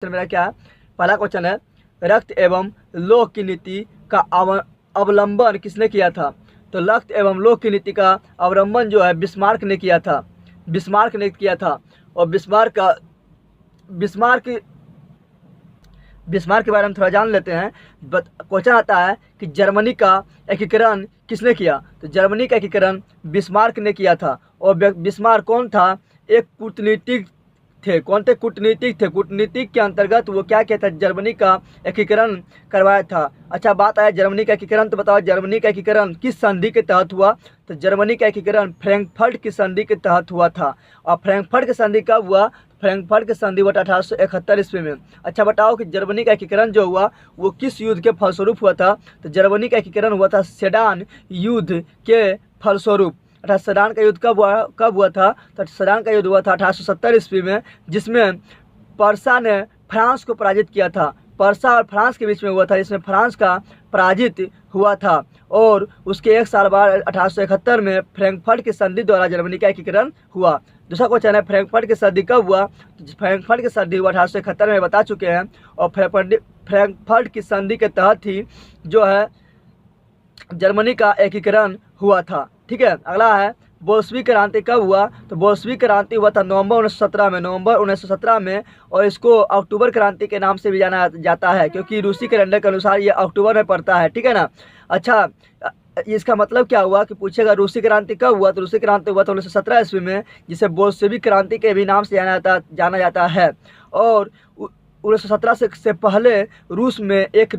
मेरा क्या है, पहला क्वेश्चन है, रक्त एवं लौह की नीति का अवलंबन किसने किया था? तो रक्त एवं लौह की नीति का अवलंबन जो है बिस्मार्क ने किया था। बिस्मार्क ने किया था। और बिस्मार्क के बारे में थोड़ा जान लेते हैं। क्वेश्चन आता है कि जर्मनी का एकीकरण किसने किया? तो जर्मनी का एकीकरण बिस्मार्क ने किया था। और बिस्मार्क कौन था? एक कूटनीतिक थे। कौन थे? कूटनीतिक थे। कूटनीतिक के अंतर्गत वो क्या किया था? जर्मनी का एकीकरण करवाया था। अच्छा, बात आया जर्मनी का एकीकरण, तो बताओ जर्मनी का एकीकरण किस संधि के तहत हुआ? तो जर्मनी का एकीकरण फ्रैंकफर्ट की संधि के तहत हुआ था। और फ्रैंकफर्ट की संधि कब हुआ? फ्रैंकफर्ट की संधि हुआ 1871 ईस्वी में। अच्छा बताओ कि जर्मनी का एकीकरण जो हुआ वो किस युद्ध के फलस्वरूप हुआ था? तो जर्मनी का एकीकरण हुआ था सेडान युद्ध के फलस्वरूप। सेडान का युद्ध कब हुआ था? तो सेडान का युद्ध हुआ था 1870 ईस्वी में, जिसमें पर्सा ने फ्रांस को पराजित किया था। पर्सा और फ्रांस के बीच में हुआ था, जिसमें फ्रांस का पराजित हुआ था। और उसके एक साल बाद 1871 में फ्रैंकफर्ट की संधि द्वारा जर्मनी का एकीकरण हुआ। दूसरा क्वेश्चन है, फ्रैंकफर्ट की संधि कब हुआ? फ्रैंकफर्ट की संधि हुआ 1871 में, बता चुके हैं। और फ्रैंकफर्ट की संधि के तहत ही जो है जर्मनी का एकीकरण हुआ था। ठीक है, अगला है, बोल्शेविक क्रांति कब हुआ? तो बोल्शेविक क्रांति हुआ था नवंबर 1917 में। और इसको अक्टूबर क्रांति के नाम से भी जाना जाता है, क्योंकि रूसी कैलेंडर के अनुसार ये अक्टूबर में पड़ता है। ठीक है ना। अच्छा, इसका मतलब क्या हुआ कि पूछेगा रूसी क्रांति कब हुआ? तो रूसी क्रांति हुआ था 1917 ईस्वी में, जिसे बोल्शेविक क्रांति के भी नाम से जाना जाता है। और 1917 से पहले रूस में एक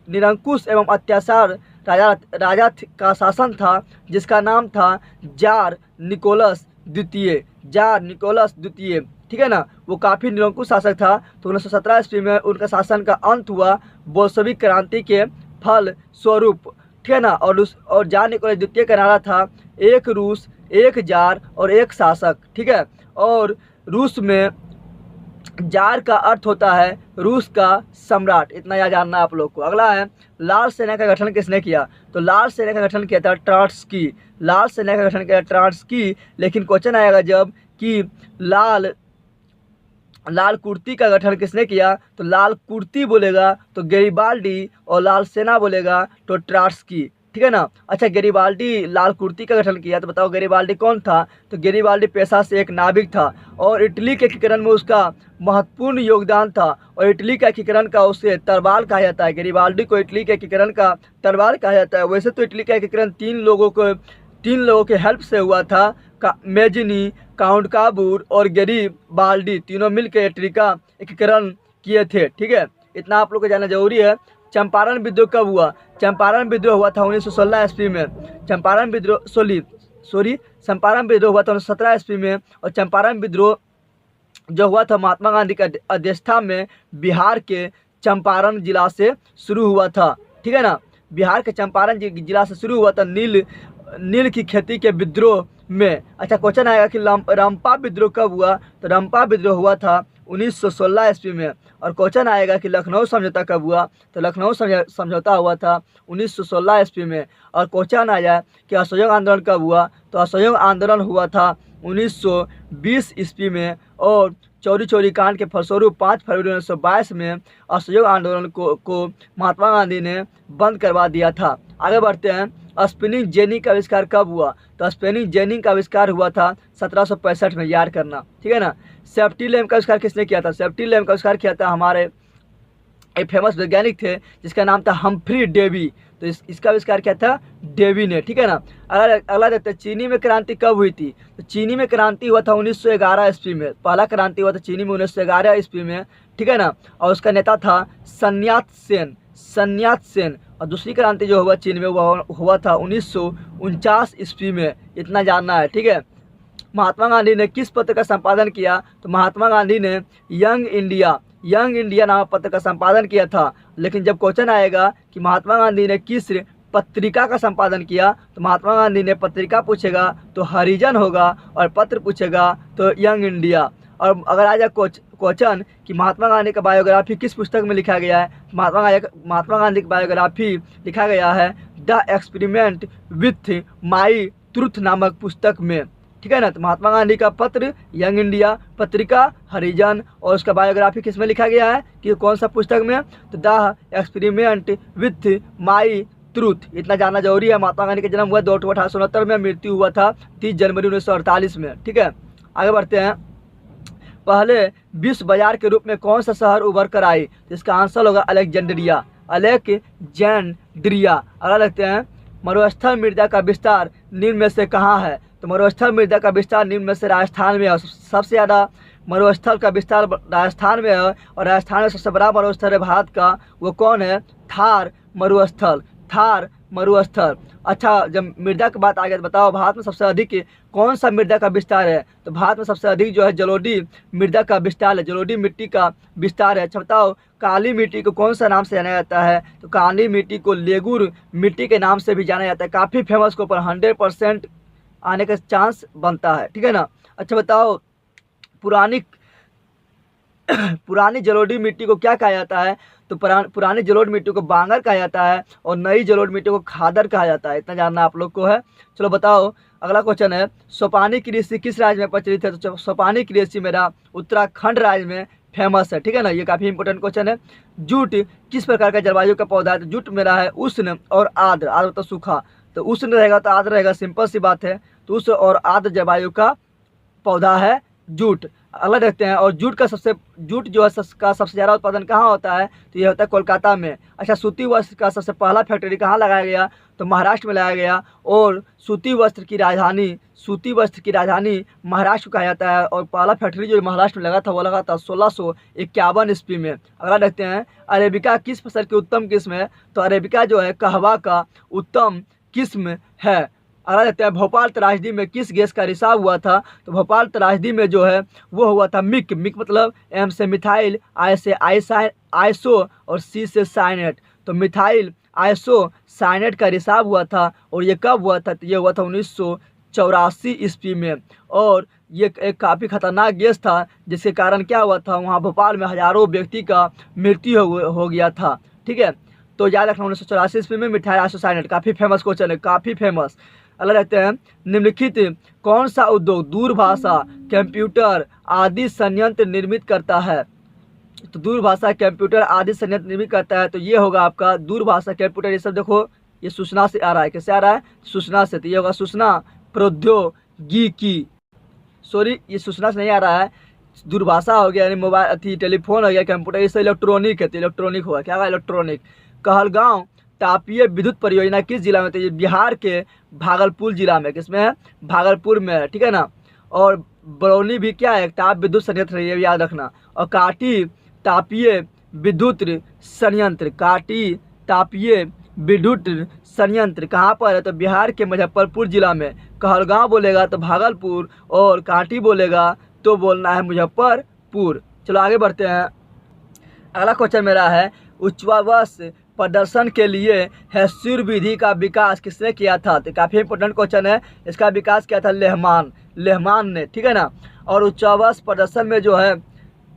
निरंकुश एवं अत्याचार राजा का शासन था, जिसका नाम था जार निकोलस द्वितीय। ठीक है ना। वो काफ़ी निरंकुश शासक था। तो 1917 ईस्वी में उनका शासन का अंत हुआ बोल्शेविक क्रांति के फल स्वरूप। ठीक है ना। और जार निकोलस द्वितीय का नारा था, एक रूस, एक जार और एक शासक। ठीक है। और रूस में जार का अर्थ होता है रूस का सम्राट। इतना याद जानना आप लोग को। अगला है, लाल सेना का गठन किसने किया? तो लाल सेना का गठन किया था ट्रॉट्स्की। लाल सेना का गठन किया ट्रॉट्स्की। लेकिन क्वेश्चन आएगा जब कि लाल कुर्ती का गठन किसने किया? तो लाल कुर्ती बोलेगा तो गैरिबाल्डी, और लाल सेना बोलेगा तो ट्रॉट्स्की। ठीक है ना। अच्छा, गैरिबाल्डी लाल कुर्ती का गठन किया, तो बताओ गैरिबाल्डी कौन था? तो गैरिबाल्डी पेशा से एक नाविक था, और इटली के एकीकरण में उसका महत्वपूर्ण योगदान था। और इटली के एकीकरण का उसे तरवार कहा जाता है। गैरिबाल्डी को इटली के एकीकरण का तरवार कहा जाता है। वैसे तो इटली का एकीकरण तीन लोगों के हेल्प से हुआ था, मेजिनी, काउंट काबूर और गैरिबाल्डी तीनों मिलकर इटली का एकीकरण किए थे। ठीक है, इतना आप लोग को जानना जरूरी है। चंपारण विद्रोह कब हुआ? चंपारण विद्रोह हुआ था 1916 ईस्वी में। चंपारण विद्रोह हुआ था 1917 ईस्वी में। और चंपारण विद्रोह जो हुआ था महात्मा गांधी की अध्यक्षता में बिहार के चंपारण जिला से शुरू हुआ था। ठीक है ना। बिहार के चंपारण जिला से शुरू हुआ था नील की खेती के विद्रोह में। अच्छा, क्वेश्चन आएगा कि रंपा विद्रोह कब हुआ? तो रंपा विद्रोह हुआ था 1916 ईस्वी में। और क्वेश्चन आएगा कि लखनऊ समझौता कब हुआ? तो लखनऊ समझौता हुआ था 1916 ईस्वी में। और क्वेश्चन आया कि असहयोग आंदोलन कब हुआ? तो असहयोग आंदोलन हुआ था 1920 ईस्वी में। और चौरी कांड के फलस्वरूप 5 फरवरी 1922 में असहयोग आंदोलन को महात्मा गांधी ने बंद करवा दिया था। आगे बढ़ते हैं, स्पिनिंग जेनी का आविष्कार कब हुआ? तो स्पिनिंग जेनी का आविष्कार हुआ था 1765 में। याद करना। ठीक है ना। सेफ्टी लैम्प का आविष्कार किसने किया था? सेफ्टी लैम्प का आविष्कार किया था हमारे एक फेमस वैज्ञानिक थे, जिसका नाम था हम्फ्री डेवी। तो इसका आविष्कार किया था डेवी ने। ठीक है ना। अगला देखते हैं, चीनी में क्रांति कब हुई थी? तो चीनी में क्रांति हुआ था 1911 ईस्वी में। पहला क्रांति हुआ था चीनी में 1911 ईस्वी में। ठीक है ना। और उसका नेता था सन्यात सेन। और दूसरी क्रांति जो हुआ चीन में हुआ था 1949 ईस्वी में। इतना जानना है। ठीक है। महात्मा गांधी ने किस पत्र का संपादन किया? तो महात्मा गांधी ने यंग इंडिया नामक पत्र का संपादन किया था। लेकिन जब क्वेश्चन आएगा कि महात्मा गांधी ने किस पत्रिका का संपादन किया, तो महात्मा गांधी ने पत्रिका पूछेगा तो हरिजन होगा, और पत्र पूछेगा तो यंग इंडिया। और अगर आ जाए क्वेश्चन कि महात्मा गांधी का बायोग्राफी किस पुस्तक में लिखा गया है? महात्मा गांधी की बायोग्राफी लिखा गया है the experiment with my truth नामक पुस्तक में। ठीक है ना। तो महात्मा गांधी का पत्र यंग इंडिया, पत्रिका हरिजन, और उसका बायोग्राफी किसमें लिखा गया है कि कौन सा पुस्तक में, तो the experiment with my truth. इतना जानना जरूरी है। महात्मा गांधी का जन्म हुआ 2 अक्टूबर 1869 में, मृत्यु हुआ था 30 जनवरी 1948 में। ठीक है, आगे बढ़ते हैं। पहले विश्व बाजार के रूप में कौन सा शहर उभर कर आई, तो इसका आंसर होगा अलेक्जेंड्रिया, अलेक्जेंड्रिया। अगला देखते हैं, मरुस्थल मृदा का विस्तार निम्न में से कहाँ है, तो मरुस्थल मृदा का विस्तार निम्न में से राजस्थान में है। सबसे ज़्यादा मरुस्थल का विस्तार राजस्थान में है, और राजस्थान में सबसे बड़ा मरुस्थल है भारत का, वो कौन है, थार मरुस्थल, थार मरुस्थल। अच्छा, जब मृदा की बात आ गई तो बताओ भारत में सबसे अधिक कौन सा मृदा का विस्तार है, तो भारत में सबसे अधिक जो है जलोढ़ी मृदा का विस्तार है, जलोढ़ी मिट्टी का विस्तार है। अच्छा बताओ, काली मिट्टी को कौन सा नाम से जाना जाता है, तो काली मिट्टी को लेगुर मिट्टी के नाम से भी जाना जाता है। काफ़ी फेमस के ऊपर 100% आने का चांस बनता है, ठीक है ना। अच्छा बताओ, पुरानी जलोढ़ी मिट्टी को क्या कहा जाता है, तो पुरानी जलोढ़ मिट्टी को बांगर कहा जाता है, और नई जलोढ़ मिट्टी को खादर कहा जाता है। इतना जानना आप लोग को है। चलो बताओ, अगला क्वेश्चन है, सोपानी कृषि किस राज्य में प्रचलित है, तो सोपानी कृषि मेरा उत्तराखंड राज्य में फेमस है, ठीक है ना। ये काफ़ी इंपॉर्टेंट क्वेश्चन है। जूट किस प्रकार का जलवायु का पौधा है, तो जूट मेरा है उष्ण और आर्द्र, आर्द्र तो सूखा, तो उष्ण रहेगा तो आर्द्र रहेगा, सिंपल सी बात है। तो उष्ण और आर्द्र जलवायु का पौधा है जूट। अगला देखते हैं, और जूट जो है का सबसे ज़्यादा उत्पादन कहाँ होता है, तो ये होता है कोलकाता में। अच्छा, सूती वस्त्र का सबसे पहला फैक्ट्री कहाँ लगाया गया, तो महाराष्ट्र में लगाया गया, और सूती वस्त्र की राजधानी महाराष्ट्र को कहा जाता है, और पहला फैक्ट्री जो महाराष्ट्र में लगा था वो लगा था 1651 ईस्वी में। अगला देखते हैं, अरेबिका किस फसल की उत्तम किस्म है, तो अरेबिका जो है कहवा का उत्तम किस्म है। अगला देखते हैं, भोपाल त्रासदी में किस गैस का रिसाव हुआ था, तो भोपाल त्रासदी में जो है वो हुआ था मिक मतलब एम से मिथाइल, आई से आइसो, और सी से साइनेट, तो मिथाइल आइसो साइनेट का रिसाव हुआ था। और ये कब हुआ था, तो ये हुआ था 1984 ईस्वी में, और ये एक काफ़ी खतरनाक गैस था, जिसके कारण क्या हुआ था, वहाँ भोपाल में हज़ारों व्यक्ति का मृत्यु हो गया था, ठीक है। तो याद रखना 1984 ईस्वी में मिथाइल आइसो साइनेट, काफ़ी फेमस क्वेश्चन है, काफ़ी फेमस। अगला रहते हैं, निम्नलिखित कौन सा उद्योग दूरभाषा, कंप्यूटर आदि संयंत्र निर्मित करता है, तो दूरभाषा कंप्यूटर आदि संयंत्र निर्मित करता है, तो ये होगा आपका दूरभाषा कंप्यूटर। ये सब देखो, ये सूचना से आ रहा है, कैसे आ रहा है, सूचना से, तो ये होगा सूचना प्रौद्योगिकी, सॉरी ये सूचना से नहीं आ रहा है, दूरभाषा हो गया यानी मोबाइल टेलीफोन हो गया, कंप्यूटर, ये सब इलेक्ट्रॉनिक है, तो इलेक्ट्रॉनिक होगा, क्या होगा, इलेक्ट्रॉनिक। कहलगांव तापीय विद्युत परियोजना किस जिला में, तो ये बिहार के भागलपुर जिला में, किसमें है, भागलपुर में है, ठीक है ना। और बरौनी भी क्या है, ताप विद्युत संयंत्र है, ये भी याद रखना। और काटी तापीय विद्युत संयंत्र, काटी तापीय विद्युत संयंत्र कहाँ पर है, तो बिहार के मुजफ्फरपुर जिला में। कहलगांव बोलेगा तो भागलपुर, और काटी बोलेगा तो बोलना है मुजफ्फरपुर। चलो आगे बढ़ते हैं। अगला क्वेश्चन मेरा है, उच्चावास प्रदर्शन के लिए हेस्यूर विधि का विकास किसने किया था, तो काफ़ी इंपॉर्टेंट क्वेश्चन है। इसका विकास किया था लेहमान ने, ठीक है ना। और उच्चावास प्रदर्शन में जो है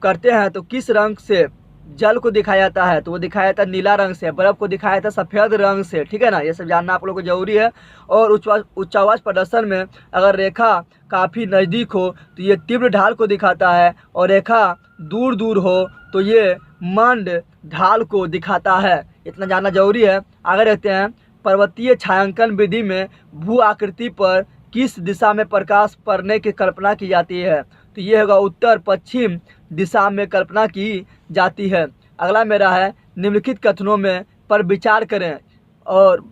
करते हैं तो किस रंग से जल को दिखाया जाता है, तो वो दिखाया जाता है नीला रंग से, बर्फ को दिखाया जाता है सफ़ेद रंग से, ठीक है ना। ये सब जानना आप लोगों को जरूरी है। और उच्चावास प्रदर्शन में अगर रेखा काफ़ी नज़दीक हो तो ये तीव्र ढाल को दिखाता है, और रेखा दूर दूर हो तो ये मंद ढाल को दिखाता है। इतना जानना जरूरी है। आगे रहते हैं, पर्वतीय छायांकन विधि में भू आकृति पर किस दिशा में प्रकाश पड़ने की कल्पना की जाती है, तो ये होगा उत्तर पश्चिम दिशा में कल्पना की जाती है। अगला मेरा है, निम्नलिखित कथनों में पर विचार करें और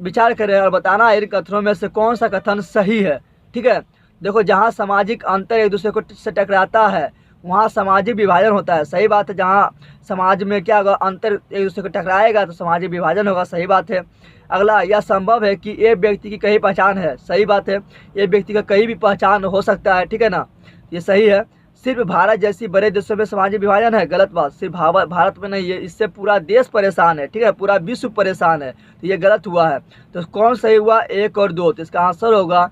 विचार करें और बताना इन कथनों में से कौन सा कथन सही है, ठीक है। देखो, जहाँ सामाजिक अंतर एक दूसरे को से टकराता है वहाँ सामाजिक विभाजन होता है, सही बात है। जहाँ समाज में क्या होगा, अंतर एक दूसरे को टकराएगा तो सामाजिक विभाजन होगा, सही बात है। अगला, यह संभव है कि एक व्यक्ति की कई पहचान है, सही बात है। एक व्यक्ति का कहीं भी पहचान हो सकता है, ठीक है ना, ये सही है। सिर्फ भारत जैसी बड़े देशों में सामाजिक विभाजन है, गलत बात। सिर्फ भारत में नहीं है, इससे पूरा देश परेशान है, ठीक है, पूरा विश्व परेशान है, तो ये गलत हुआ है। तो कौन सही हुआ, 1 और 2, तो इसका आंसर होगा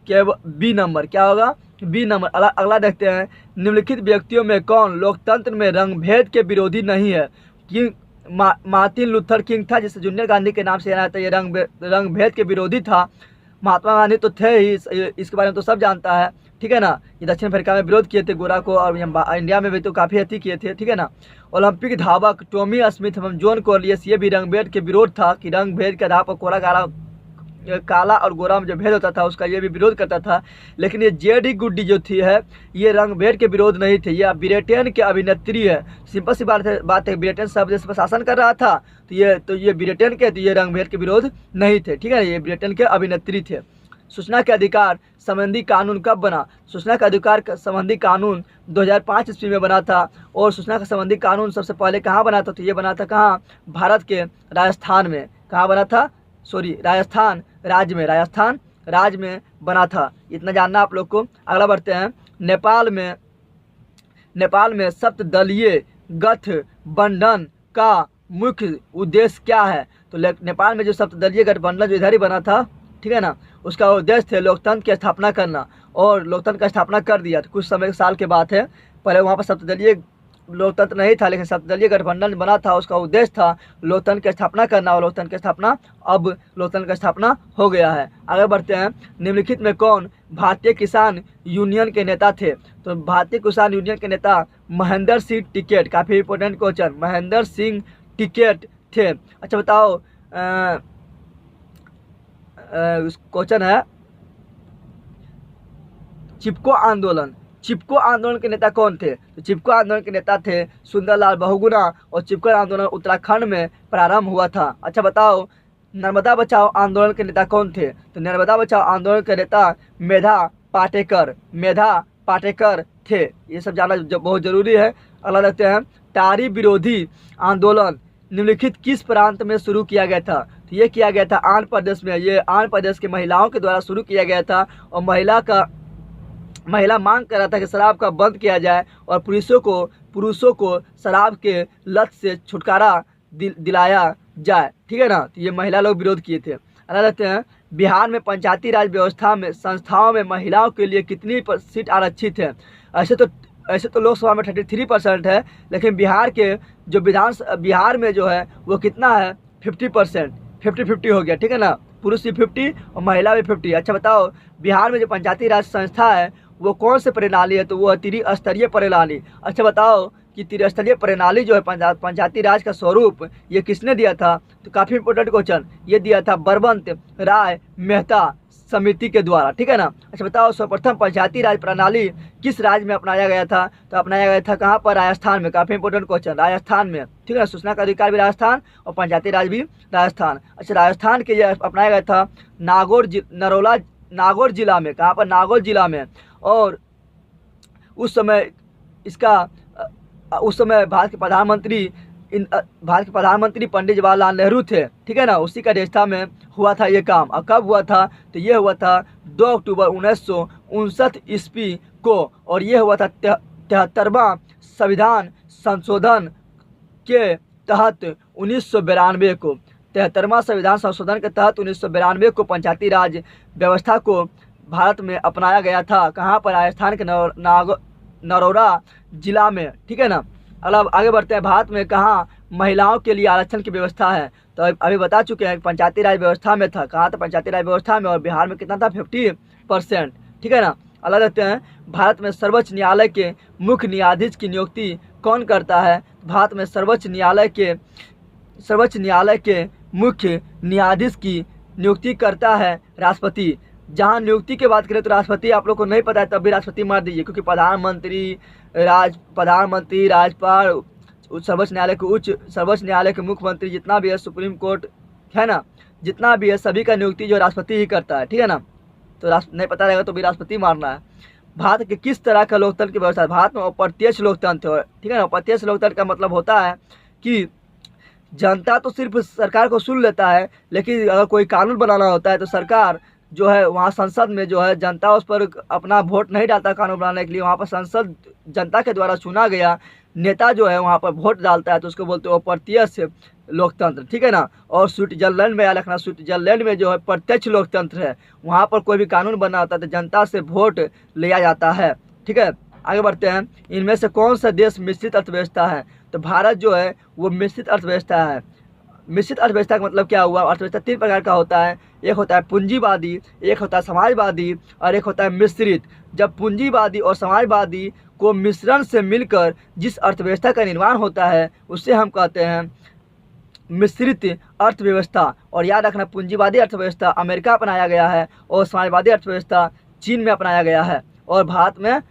बी नंबर, क्या होगा, बी नंबर। अगला देखते हैं, निम्नलिखित व्यक्तियों में कौन लोकतंत्र में रंगभेद के विरोधी नहीं है, मार्टिन लूथर किंग था, जिसे जूनियर गांधी के नाम से जाना जाता है, ये रंगभेद के विरोधी था। महात्मा गांधी तो थे ही, इसके बारे में तो सब जानता है, ठीक है ना। ये दक्षिण अफ्रीका में विरोध किए थे गोरा को, और इंडिया में भी तो काफ़ी हत्या किए थे, ठीक है ना। ओलंपिक धावक टॉमी स्मिथ एवं जॉन कॉर्लियस, ये भी रंग भेद के विरोध था कि रंग भेद के आधार पर काला और गोरा में जो भेद होता था उसका ये भी विरोध करता था। लेकिन ये जेडी गुड्डी जो थी है, ये रंग भेद के विरोध नहीं थे, ये ब्रिटेन के अभिनेत्री है। सिंपल सी बात है, ब्रिटेन सब देश पर शासन कर रहा था, तो ये ब्रिटेन के, तो ये रंग भेद के विरोध नहीं थे, ठीक है। ये ब्रिटेन के अभिनेत्री थे। सूचना के अधिकार संबंधी कानून कब बना? सूचना का अधिकार संबंधी कानून 2005 ईस्वी में बना था। और सूचना का संबंधी कानून सबसे पहले कहाँ बना था? तो ये बना था कहाँ? भारत के राजस्थान में। कहाँ बना था? राजस्थान राज्य में बना था। इतना जानना आप लोग को। अगला बढ़ते हैं। नेपाल में सप्तदलीय गठबंधन का मुख्य उद्देश्य क्या है? तो नेपाल में जो सप्तदलीय गठबंधन जो इधर ही बना था, ठीक है ना, उसका उद्देश्य थे लोकतंत्र की स्थापना करना, और लोकतंत्र का स्थापना कर दिया। तो कुछ समय साल के बाद है, पहले वहाँ पर सप्तदलीय लोकतंत्र नहीं था, लेकिन सप्तदलीय गठबंधन बना था। उसका उद्देश्य था लोकतंत्र की स्थापना करना, और लोकतंत्र की स्थापना, अब लोकतंत्र की स्थापना हो गया है। आगे बढ़ते हैं। निम्नलिखित में कौन भारतीय किसान यूनियन के नेता थे? तो भारतीय किसान यूनियन के नेता महेंद्र सिंह टिकैत, काफ़ी इंपॉर्टेंट क्वेश्चन, महेंद्र सिंह टिकैत थे। अच्छा बताओ, क्वेश्चन है चिपको आंदोलन के नेता कौन थे? तो चिपको आंदोलन के नेता थे सुंदरलाल बहुगुणा, और चिपको आंदोलन उत्तराखंड में प्रारंभ हुआ था। अच्छा बताओ, नर्मदा बचाओ आंदोलन के नेता कौन थे? तो नर्मदा बचाओ आंदोलन के नेता मेधा पाटेकर थे। ये सब जानना बहुत जरूरी है। अगला देखते हैं। टारी विरोधी आंदोलन निम्नलिखित किस प्रांत में शुरू किया गया था? तो ये किया गया था आंध्र प्रदेश में। ये आंध्र प्रदेश की महिलाओं के द्वारा शुरू किया गया था, और महिला मांग कर रहा था कि शराब का बंद किया जाए, और पुरुषों को शराब के लत से छुटकारा दिलाया जाए, ठीक है ना। तो ये महिला लोग विरोध किए थे। अगला देखते हैं। बिहार में पंचायती राज व्यवस्था में संस्थाओं में महिलाओं के लिए कितनी सीट आरक्षित है? ऐसे तो लोकसभा में 33% है, लेकिन बिहार में जो है वो कितना है? 50%, 50-50 हो गया, ठीक है ना। पुरुष भी 50 और महिला भी 50। अच्छा बताओ, बिहार में जो पंचायती राज संस्था है वो कौन से प्रणाली है? तो वो है त्रिस्तरीय प्रणाली। अच्छा बताओ कि त्रिस्तरीय प्रणाली जो है पंचायती राज का स्वरूप ये किसने दिया था? तो काफ़ी इंपॉर्टेंट क्वेश्चन, ये दिया था बलवंत राय मेहता समिति के द्वारा, ठीक है ना। अच्छा बताओ, सर्वप्रथम पंचायती राज प्रणाली किस राज्य में अपनाया गया था? तो अपनाया गया था कहाँ पर? राजस्थान में। काफ़ी इंपॉर्टेंट क्वेश्चन, राजस्थान में, ठीक है ना। सूचना का अधिकार भी राजस्थान और पंचायती राज भी राजस्थान। अच्छा, राजस्थान के ये अपनाया गया था नागौर जिला में। कहाँ पर? नागौर जिला में। और उस समय भारत के प्रधानमंत्री पंडित जवाहरलाल नेहरू थे, ठीक है ना। उसी का अध्यक्षता में हुआ था ये काम। और कब हुआ था? तो ये हुआ था 2 अक्टूबर 1959 ईस्वी को, और ये हुआ था 73वां संविधान संशोधन के तहत 1992 को। 73वां संविधान संशोधन के तहत 1992 को पंचायती राज व्यवस्था को भारत में अपनाया गया था। कहाँ पर? राजस्थान के नरौरा जिला में, ठीक है ना। अब आगे बढ़ते हैं। भारत में कहाँ महिलाओं के लिए आरक्षण की व्यवस्था है? तो अभी बता चुके हैं पंचायती राज व्यवस्था में था। कहाँ था? पंचायती राज व्यवस्था में। और बिहार में कितना था? 50%, ठीक है ना। अगला देखते हैं। भारत में सर्वोच्च न्यायालय के मुख्य न्यायाधीश की नियुक्ति कौन करता है? भारत में सर्वोच्च न्यायालय के मुख्य न्यायाधीश की नियुक्ति करता है राष्ट्रपति। जहाँ नियुक्ति की बात करें तो राष्ट्रपति आप लोग को नहीं पता है, तब भी राष्ट्रपति मार दीजिए, क्योंकि प्रधानमंत्री, राज्यपाल, सर्वोच्च न्यायालय के मुख्यमंत्री, जितना भी है, सुप्रीम कोर्ट है ना, जितना भी है, सभी का नियुक्ति जो राष्ट्रपति ही करता है, ठीक है ना। तो नहीं पता रहेगा तो भी राष्ट्रपति मारना है। भारत के किस तरह का लोकतंत्र की व्यवस्था है? भारत में अप्रत्यक्ष लोकतंत्र है, ठीक है ना। अप्रत्यक्ष लोकतंत्र का मतलब होता है कि जनता तो सिर्फ सरकार को सुन लेता है, लेकिन अगर कोई कानून बनाना होता है तो सरकार जो है वहाँ संसद में जो है जनता उस पर अपना वोट नहीं डालता कानून बनाने के लिए। वहाँ पर संसद जनता के द्वारा चुना गया नेता जो है वहाँ पर वोट डालता है, तो उसको बोलते हैं अप्रत्यक्ष लोकतंत्र, ठीक है ना। और स्विट्जरलैंड में याद रखना, स्विट्जरलैंड में जो है प्रत्यक्ष लोकतंत्र है। वहाँ पर कोई भी कानून बना होता है तो जनता से वोट लिया जाता है, ठीक है। आगे बढ़ते हैं। इनमें से कौन सा देश मिश्रित अर्थव्यवस्था है? तो भारत जो है वो मिश्रित अर्थव्यवस्था है। मिश्रित अर्थव्यवस्था का मतलब क्या हुआ? अर्थव्यवस्था 3 प्रकार का होता है, एक होता है पूंजीवादी, एक होता है समाजवादी और एक होता है मिश्रित। जब पूंजीवादी और समाजवादी को मिश्रण से मिलकर जिस अर्थव्यवस्था का निर्माण होता है उसे हम कहते हैं मिश्रित अर्थव्यवस्था। और याद रखना, पूंजीवादी अर्थव्यवस्था अमेरिका अपनाया गया है और समाजवादी अर्थव्यवस्था चीन में अपनाया गया है और भारत में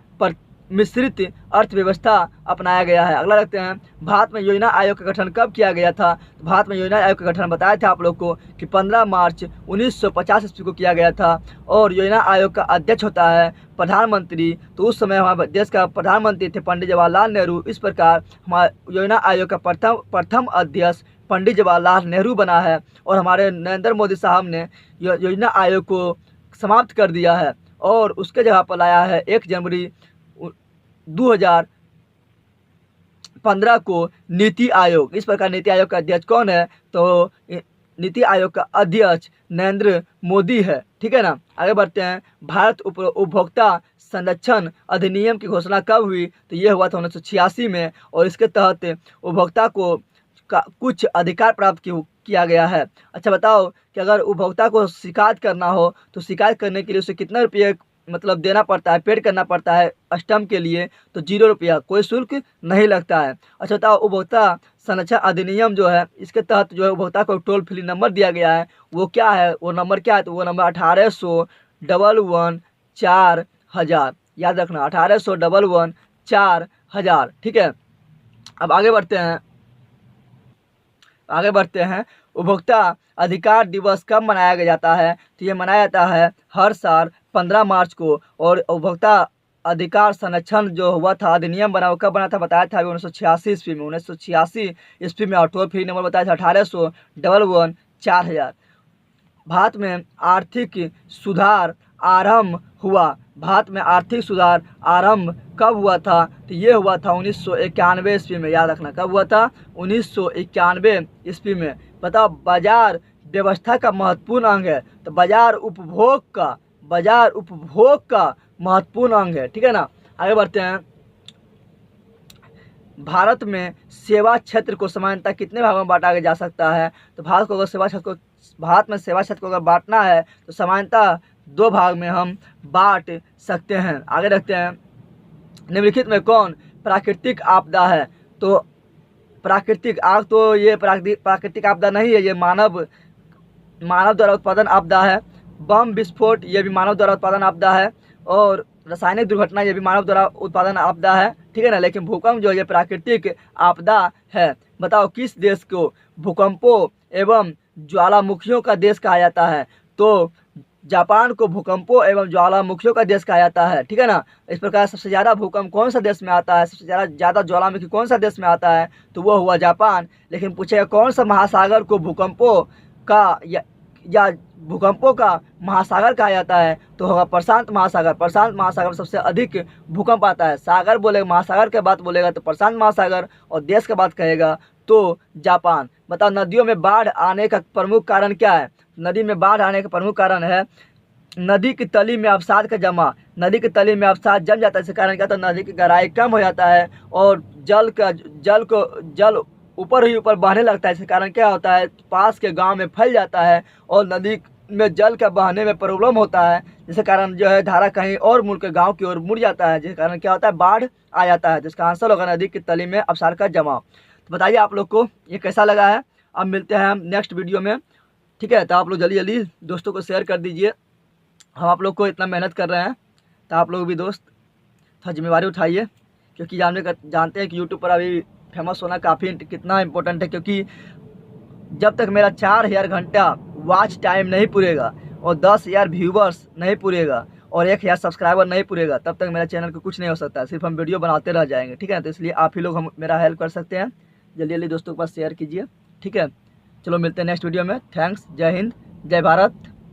मिश्रित अर्थव्यवस्था अपनाया गया है। अगला रखते हैं, भारत में योजना आयोग का गठन कब किया गया था? तो भारत में योजना आयोग का गठन बताया था आप लोग को कि 15 मार्च 1950 ईस्वी को किया गया था और योजना आयोग का अध्यक्ष होता है प्रधानमंत्री। तो उस समय हमारे देश का प्रधानमंत्री थे पंडित जवाहरलाल नेहरू। इस प्रकार हमारे योजना आयोग का प्रथम अध्यक्ष पंडित जवाहरलाल नेहरू बना है और हमारे नरेंद्र मोदी साहब ने योजना आयोग को समाप्त कर दिया है और उसके जगह पर लाया है 1 जनवरी 2015 को नीति आयोग। इस प्रकार नीति आयोग का अध्यक्ष कौन है? तो नीति आयोग का अध्यक्ष नरेंद्र मोदी है। ठीक है ना। आगे बढ़ते हैं, भारत उपभोक्ता संरक्षण अधिनियम की घोषणा कब हुई? तो ये हुआ था 1986 में और इसके तहत उपभोक्ता को कुछ अधिकार प्राप्त किया गया है। अच्छा बताओ कि अगर उपभोक्ता को शिकायत करना हो तो शिकायत करने के लिए उसे कितना रुपये मतलब देना पड़ता है, पेड करना पड़ता है स्टैम्प के लिए? तो 0 रुपया, कोई शुल्क नहीं लगता है। अच्छा बताओ, उपभोक्ता संरक्षण अधिनियम जो है इसके तहत जो है उपभोक्ता को टोल फ्री नंबर दिया गया है, वो क्या है? वो नंबर क्या है? तो वो नंबर 1800-11-4000। याद रखना, 1800-11-4000। ठीक है। अब आगे बढ़ते हैं, उपभोक्ता अधिकार दिवस कब मनाया जाता है? तो ये मनाया जाता है हर साल 15 मार्च को। और उपभोक्ता अधिकार संरक्षण जो हुआ था, अधिनियम बना, वो कब बना था? बताया था 1986 ईस्वी में। 1986 ईस्वी में। और टोल फ्री नंबर बताया था 1800-11-4000। भारत में आर्थिक सुधार आरंभ हुआ। भारत में आर्थिक सुधार आरंभ कब हुआ था? तो ये हुआ था 1991 ईस्वी में। याद रखना, कब हुआ था? 1991 ईस्वी में। बताओ, बाजार व्यवस्था का महत्वपूर्ण अंग है। तो बाजार उपभोग का महत्वपूर्ण अंग है। ठीक है ना। आगे बढ़ते हैं, भारत में सेवा क्षेत्र को सामान्यतः कितने भागों में बांटा जा सकता है? तो भारत में सेवा क्षेत्र को अगर बांटना है तो सामान्यतः 2 भाग में हम बांट सकते हैं। आगे रखते हैं, निम्नलिखित में कौन प्राकृतिक आपदा है? तो प्राकृतिक आग, तो ये प्राकृतिक आपदा नहीं है, ये मानव द्वारा उत्पादन आपदा है। बम विस्फोट, ये भी मानव द्वारा उत्पादन आपदा है। और रासायनिक दुर्घटना, ये भी मानव द्वारा उत्पादन आपदा है। ठीक है ना। लेकिन भूकंप जो है प्राकृतिक आपदा है। बताओ, किस देश को भूकंपों एवं ज्वालामुखियों का देश कहा जाता है? तो जापान को भूकंपों एवं ज्वालामुखियों का देश कहा जाता है। ठीक है ना। इस प्रकार सबसे ज़्यादा भूकंप कौन सा देश में आता है? सबसे ज़्यादा ज्वालामुखी कौन सा देश में आता है? तो वो हुआ जापान। लेकिन पूछेगा कौन सा महासागर को भूकंपों का महासागर कहा जाता है? तो होगा प्रशांत महासागर। प्रशांत महासागर में सबसे अधिक भूकंप आता है। सागर बोलेगा, महासागर के बात बोलेगा तो प्रशांत महासागर, और देश के बात कहेगा तो जापान। बताओ, नदियों में बाढ़ आने का प्रमुख कारण क्या है? नदी में बाढ़ आने का प्रमुख कारण है नदी की तली में अवसाद का जमा। नदी की तली में अवसाद जम जाता है, इसके कारण क्या होता है? नदी की गहराई कम हो जाता है और जल ऊपर ही ऊपर बहने लगता है। इसके कारण क्या होता है? पास के गांव में फैल जाता है और नदी में जल का बहने में प्रॉब्लम होता है, जिसके कारण जो है धारा कहीं और मुड़ के गाँव की ओर मुड़ जाता है, जिसके कारण क्या होता है? बाढ़ आ जाता है। जिसका आंसर होगा नदी की तली में अवसाद का जमाव। तो बताइए आप लोग को ये कैसा लगा है? अब मिलते हैं हम नेक्स्ट वीडियो में। ठीक है। तो आप लोग जल्दी दोस्तों को शेयर कर दीजिए। हम आप लोग को इतना मेहनत कर रहे हैं तो आप लोग भी दोस्त थोड़ा जिम्मेवारी उठाइए, क्योंकि जानते हैं कि यूट्यूब पर अभी फेमस होना काफ़ी कितना इम्पोर्टेंट है। क्योंकि जब तक मेरा 4000 घंटा वॉच टाइम नहीं पूरेगा और 10,000 व्यूवर्स नहीं पूरेगा और 1000 सब्सक्राइबर नहीं पूरेगा, तब तक मेरा चैनल को कुछ नहीं हो सकता। सिर्फ हम वीडियो बनाते रह जाएंगे। ठीक है। तो इसलिए आप ही लोग मेरा हेल्प कर सकते हैं। जल्दी दोस्तों के पास शेयर कीजिए। ठीक है। चलो मिलते हैं नेक्स्ट वीडियो में। थैंक्स। जय हिंद, जय भारत।